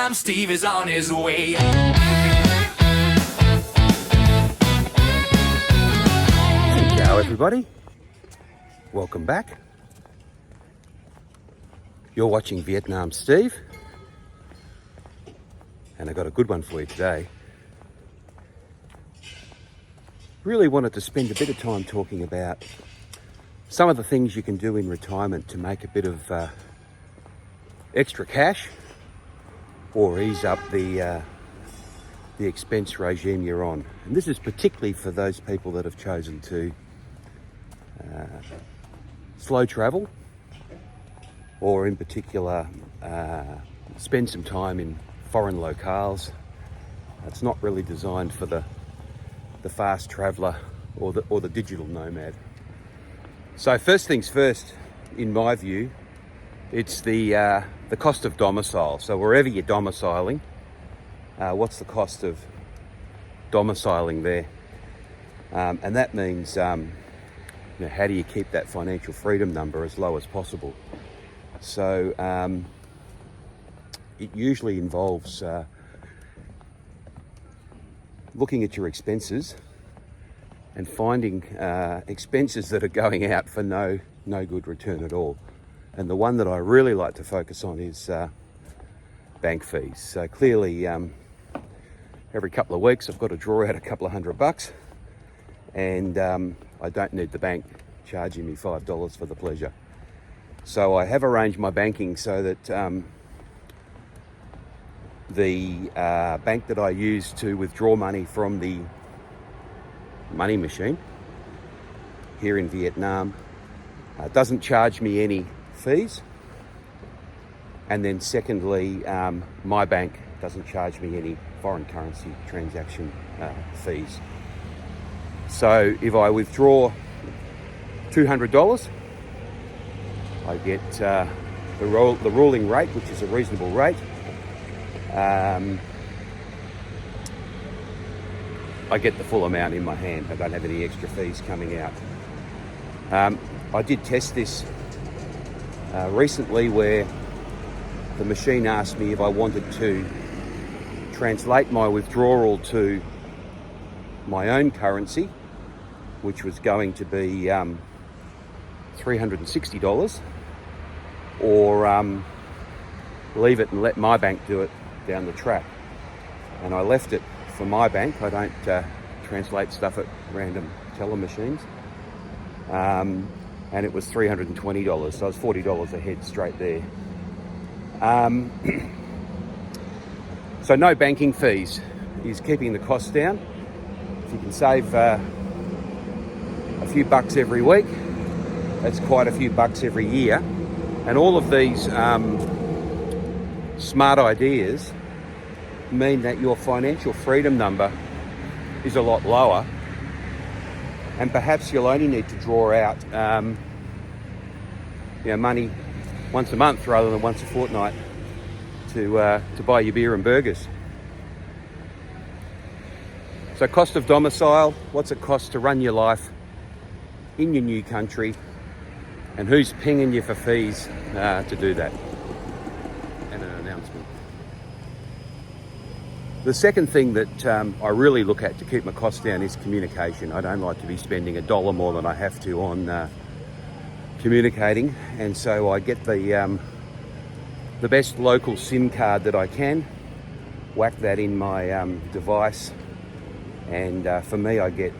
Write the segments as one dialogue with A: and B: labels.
A: Vietnam Steve is on his way.
B: Ciao everybody, welcome back. You're watching Vietnam Steve, and I got a good one for you today. Really wanted to spend a bit of time talking about some of the things you can do in retirement to make a bit of extra cash or ease up the expense regime you're on. And this is particularly for those people that have chosen to slow travel, or in particular spend some time in foreign locales. It's not really designed for the fast traveller or the digital nomad. So first things first, in my view, it's the cost of domicile. So wherever you're domiciling, what's the cost of domiciling there? And that means how do you keep that financial freedom number as low as possible? So it usually involves looking at your expenses and finding expenses that are going out for no good return at all. And the one that I really like to focus on is bank fees. So clearly every couple of weeks I've got to draw out a couple of $100, and I don't need the bank charging me $5 for the pleasure. So I have arranged my banking so that the bank that I use to withdraw money from the money machine here in Vietnam doesn't charge me any fees. And then secondly, my bank doesn't charge me any foreign currency transaction fees. So if I withdraw $200, I get the ruling rate, which is a reasonable rate. I get the full amount in my hand. I don't have any extra fees coming out. I did test this recently, where the machine asked me if I wanted to translate my withdrawal to my own currency, which was going to be $360, or leave it and let my bank do it down the track. And I left it for my bank. I don't translate stuff at random teller machines. And it was $320, so I was $40 ahead straight there. So no banking fees is keeping the costs down. If you can save a few bucks every week, that's quite a few bucks every year. And all of these smart ideas mean that your financial freedom number is a lot lower, and perhaps you'll only need to draw out money once a month rather than once a fortnight to buy your beer and burgers. So cost of domicile, what's it cost to run your life in your new country, and who's pinging you for fees to do that? And an announcement. The second thing that I really look at to keep my costs down is communication. I don't like to be spending $1 more than I have to on communicating, and so I get the best local SIM card that I can, whack that in my device, and for me I get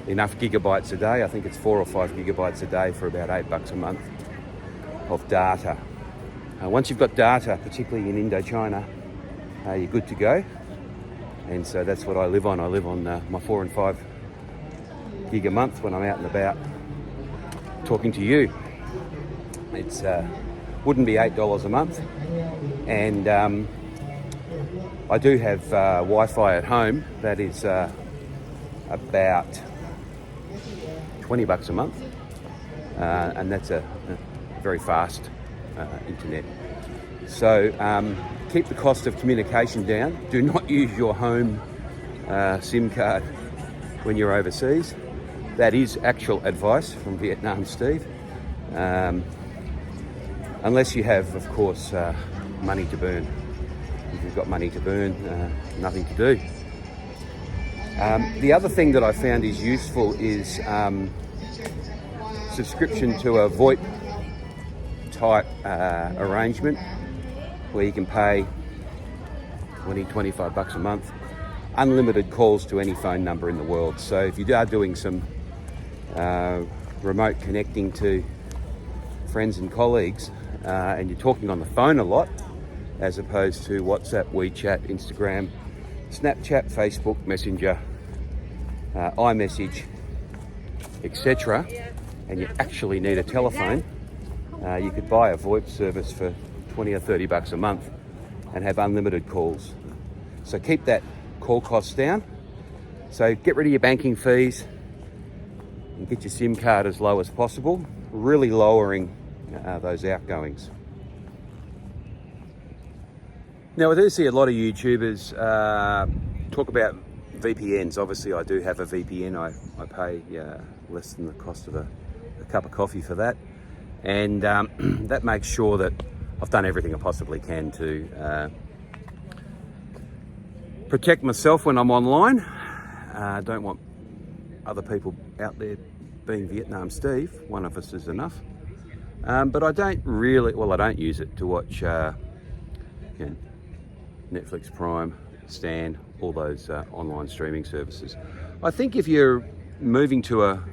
B: enough gigabytes a day. I think it's 4 or 5 gigabytes a day for about $8 a month of data. Once you've got data, particularly in Indochina, you're good to go. And so that's what I live on. I live on my 4 and 5 gig a month when I'm out and about talking to you. It's wouldn't be $8 a month. And I do have Wi-Fi at home that is about $20 a month, and that's a very fast internet. So keep the cost of communication down. Do not use your home SIM card when you're overseas. That is actual advice from Vietnam Steve. Unless you have, of course, money to burn. If you've got money to burn, nothing to do. The other thing that I found is useful is subscription to a VOIP type arrangement where you can pay $20-25 a month, unlimited calls to any phone number in the world. So if you are doing some remote connecting to friends and colleagues and you're talking on the phone a lot, as opposed to WhatsApp, WeChat, Instagram, Snapchat, Facebook, Messenger, iMessage, etc., and you actually need a telephone, you could buy a VoIP service for $20 or $30 a month and have unlimited calls. So keep that call costs down. So get rid of your banking fees and get your SIM card as low as possible, really lowering those outgoings. Now, I do see a lot of YouTubers talk about VPNs. Obviously, I do have a VPN. I pay less than the cost of a cup of coffee for that. And that makes sure that I've done everything I possibly can to protect myself when I'm online. I don't want other people out there being Vietnam Steve. One of us is enough. But I don't use it to watch Netflix, Prime, Stan, all those online streaming services. I think if you're moving to a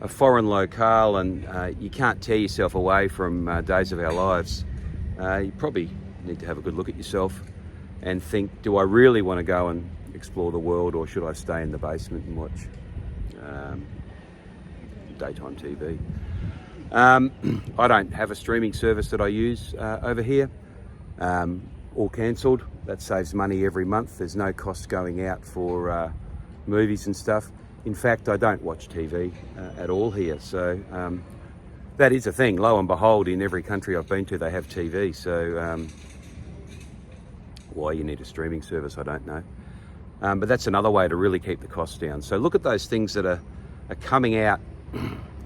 B: foreign locale and you can't tear yourself away from days of our lives, you probably need to have a good look at yourself and think, do I really want to go and explore the world, or should I stay in the basement and watch daytime TV? I don't have a streaming service that I use over here. All cancelled. That saves money every month. There's no cost going out for movies and stuff. In fact, I don't watch TV at all here. So that is a thing. Lo and behold, in every country I've been to, they have TV. So why you need a streaming service, I don't know. But that's another way to really keep the costs down. So look at those things that are coming out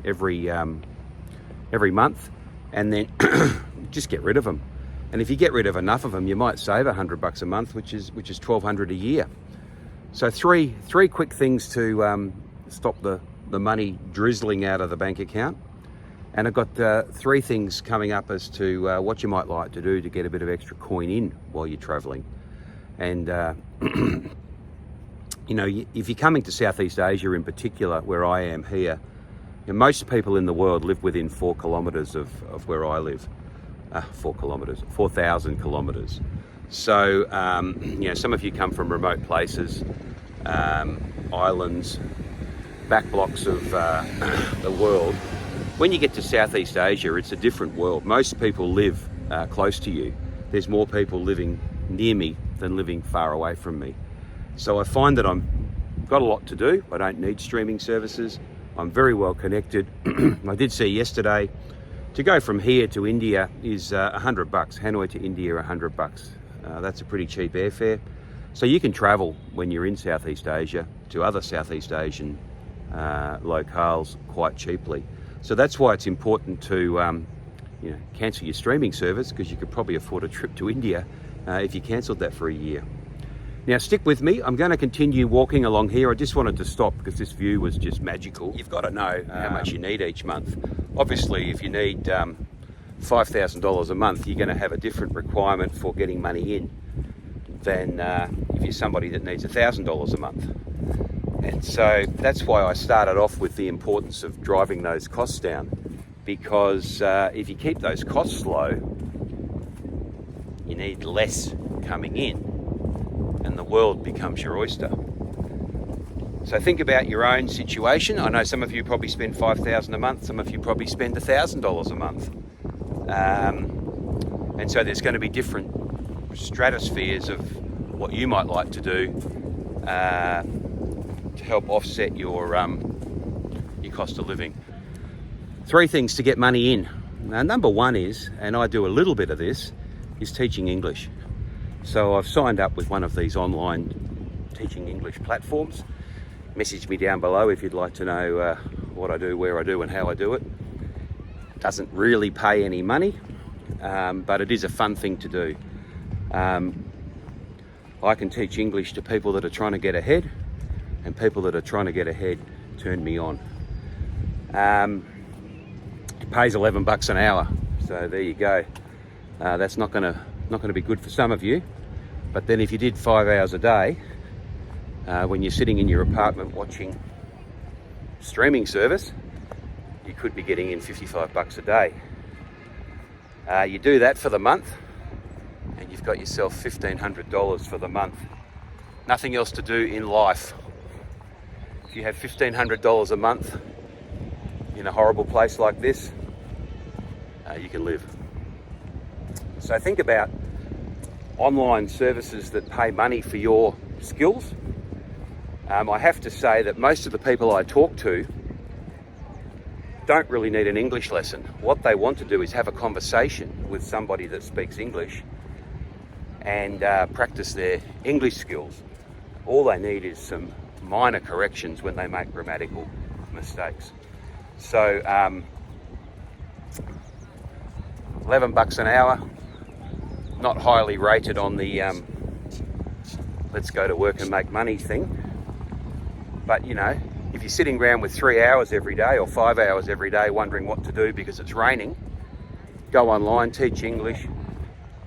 B: every month, and then just get rid of them. And if you get rid of enough of them, you might save $100 a month, which is $1,200 a year. So three quick things to stop the money drizzling out of the bank account. And I've got 3 things coming up as to what you might like to do to get a bit of extra coin in while you're traveling. And if you're coming to Southeast Asia in particular, where I am here, most people in the world live within 4 kilometres of where I live. 4,000 kilometres. So, some of you come from remote places, islands, back blocks of the world. When you get to Southeast Asia, it's a different world. Most people live close to you. There's more people living near me than living far away from me. So I find that I've got a lot to do. I don't need streaming services. I'm very well connected. I did see yesterday, to go from here to India is $100. Hanoi to India, $100. That's a pretty cheap airfare. So you can travel when you're in Southeast Asia to other Southeast Asian locales quite cheaply. So that's why it's important to cancel your streaming service, because you could probably afford a trip to India if you cancelled that for a year. Now stick with me, I'm going to continue walking along here. I just wanted to stop because this view was just magical. You've got to know how much you need each month. Obviously, if you need $5,000 a month, you're going to have a different requirement for getting money in than if you're somebody that needs $1,000 a month. And so that's why I started off with the importance of driving those costs down, because if you keep those costs low, you need less coming in, and the world becomes your oyster. So think about your own situation. I know some of you probably spend $5,000 a month, some of you probably spend $1,000 a month. And so there's going to be different stratospheres of what you might like to do to help offset your cost of living. 3 things to get money in. Now, number 1 is, and I do a little bit of this, is teaching English. So I've signed up with one of these online teaching English platforms. Message me down below if you'd like to know what I do, where I do, and how I do it. Doesn't really pay any money. but it is a fun thing to do. I can teach English to people that are trying to get ahead, and people that are trying to get ahead turn me on. It pays $11 an hour, so there you go. That's not going to be good for some of you, but then if you did 5 hours a day, when you're sitting in your apartment watching streaming service, you could be getting in $55 a day. You do that for the month, and you've got yourself $1,500 for the month. Nothing else to do in life. If you have $1,500 a month in a horrible place like this, you can live. So think about online services that pay money for your skills. I have to say that most of the people I talk to don't really need an English lesson. What they want to do is have a conversation with somebody that speaks English and practice their English skills. All they need is some minor corrections when they make grammatical mistakes. So $11 an hour, not highly rated on the let's go to work and make money thing. But you know, if you're sitting around with 3 hours every day or 5 hours every day wondering what to do because it's raining, go online, teach English,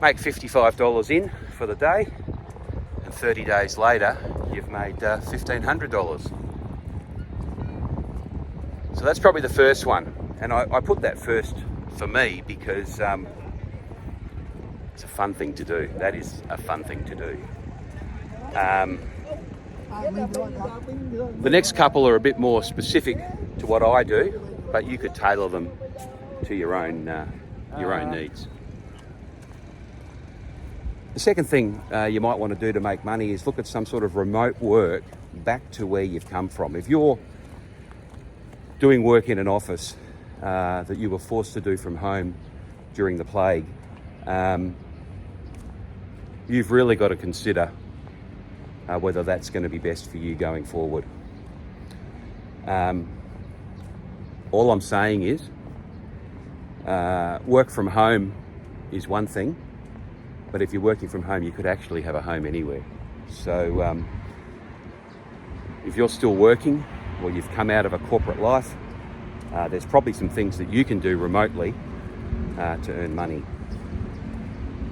B: make $55 in for the day, and 30 days later you've made $1,500. So that's probably the first one, and I put that first for me because it's a fun thing to do. That is a fun thing to do. The next couple are a bit more specific to what I do, but you could tailor them to your own needs. The second thing you might want to do to make money is look at some sort of remote work back to where you've come from. If you're doing work in an office that you were forced to do from home during the plague, you've really got to consider whether that's going to be best for you going forward. All I'm saying is work from home is one thing, but if you're working from home, you could actually have a home anywhere. So if you're still working or you've come out of a corporate life, there's probably some things that you can do remotely to earn money.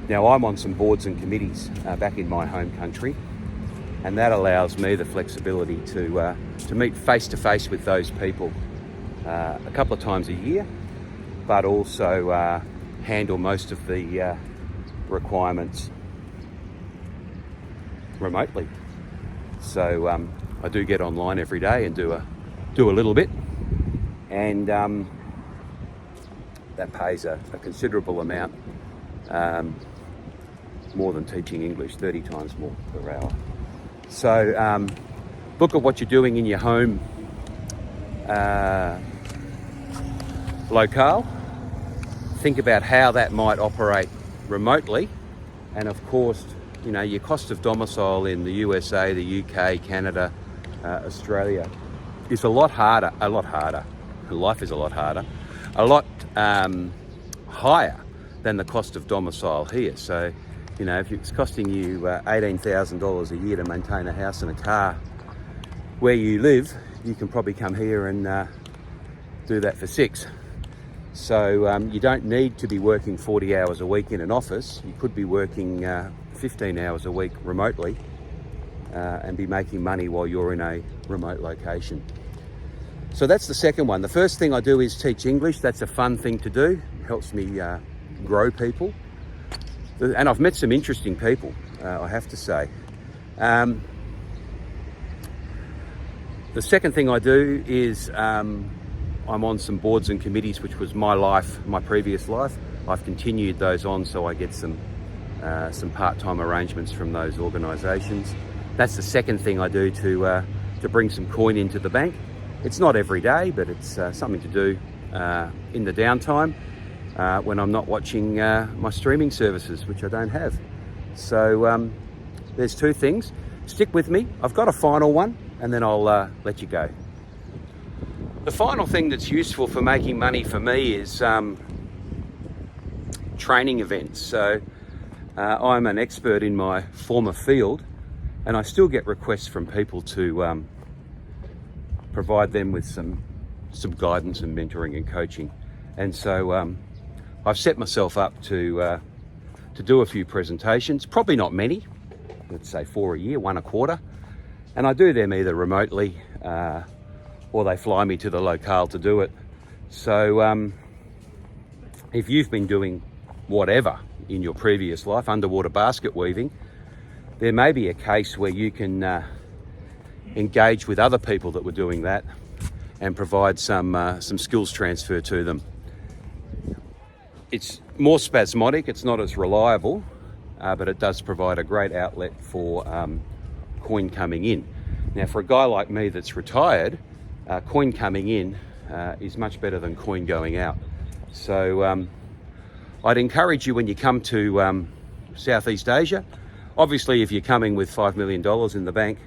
B: Now, I'm on some boards and committees back in my home country, and that allows me the flexibility to meet face to face with those people a couple of times a year, but also handle most of the requirements remotely. So I do get online every day and do a little bit, and that pays a considerable amount, more than teaching English, 30 times more per hour. So look at what you're doing in your home locale. Think about how that might operate remotely, and of course, you know, your cost of domicile in the USA, the UK, Canada, Australia is a lot harder. Life is a lot harder, a lot higher than the cost of domicile here. So, you know, if it's costing you $18,000 a year to maintain a house and a car where you live, you can probably come here and do that for $6. So you don't need to be working 40 hours a week in an office. You could be working 15 hours a week remotely and be making money while you're in a remote location. So that's the second one. The first thing I do is teach English. That's a fun thing to do. It helps me grow people. And I've met some interesting people, I have to say. The second thing I do is I'm on some boards and committees, which was my previous life. I've continued those on, so I get some part-time arrangements from those organisations. That's the second thing I do to bring some coin into the bank. It's not every day, but it's something to do in the downtime when I'm not watching my streaming services, which I don't have. So there's two things. Stick with me. I've got a final one, and then I'll let you go. The final thing that's useful for making money for me is training events. So I'm an expert in my former field, and I still get requests from people to provide them with some guidance and mentoring and coaching. And so I've set myself up to do a few presentations, probably not many, let's say 4 a year, 1 a quarter. And I do them either remotely or they fly me to the locale to do it. So if you've been doing whatever in your previous life, underwater basket weaving, there may be a case where you can engage with other people that were doing that and provide some skills transfer to them. It's more spasmodic, it's not as reliable, but it does provide a great outlet for coin coming in. Now, for a guy like me that's retired, coin coming in is much better than coin going out. So I'd encourage you, when you come to Southeast Asia, obviously if you're coming with $5 million in the bank,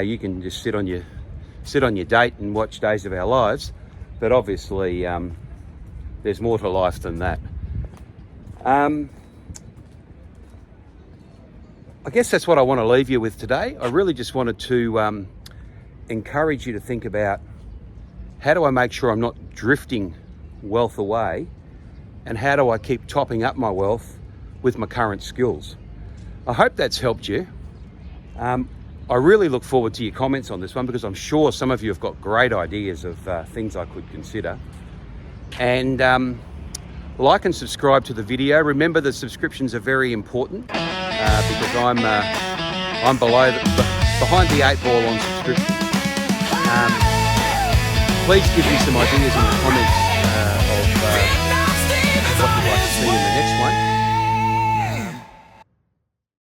B: you can just sit on your date and watch Days of Our Lives. But obviously there's more to life than that. I guess that's what I want to leave you with today. I really just wanted to encourage you to think about, how do I make sure I'm not drifting wealth away, and how do I keep topping up my wealth with my current skills? I hope that's helped you. I really look forward to your comments on this one, because I'm sure some of you have got great ideas of things I could consider. And like and subscribe to the video. Remember, the subscriptions are very important because I'm behind the 8 ball on subscription. Please give me some ideas in the comments of what you'd like to see in the next one.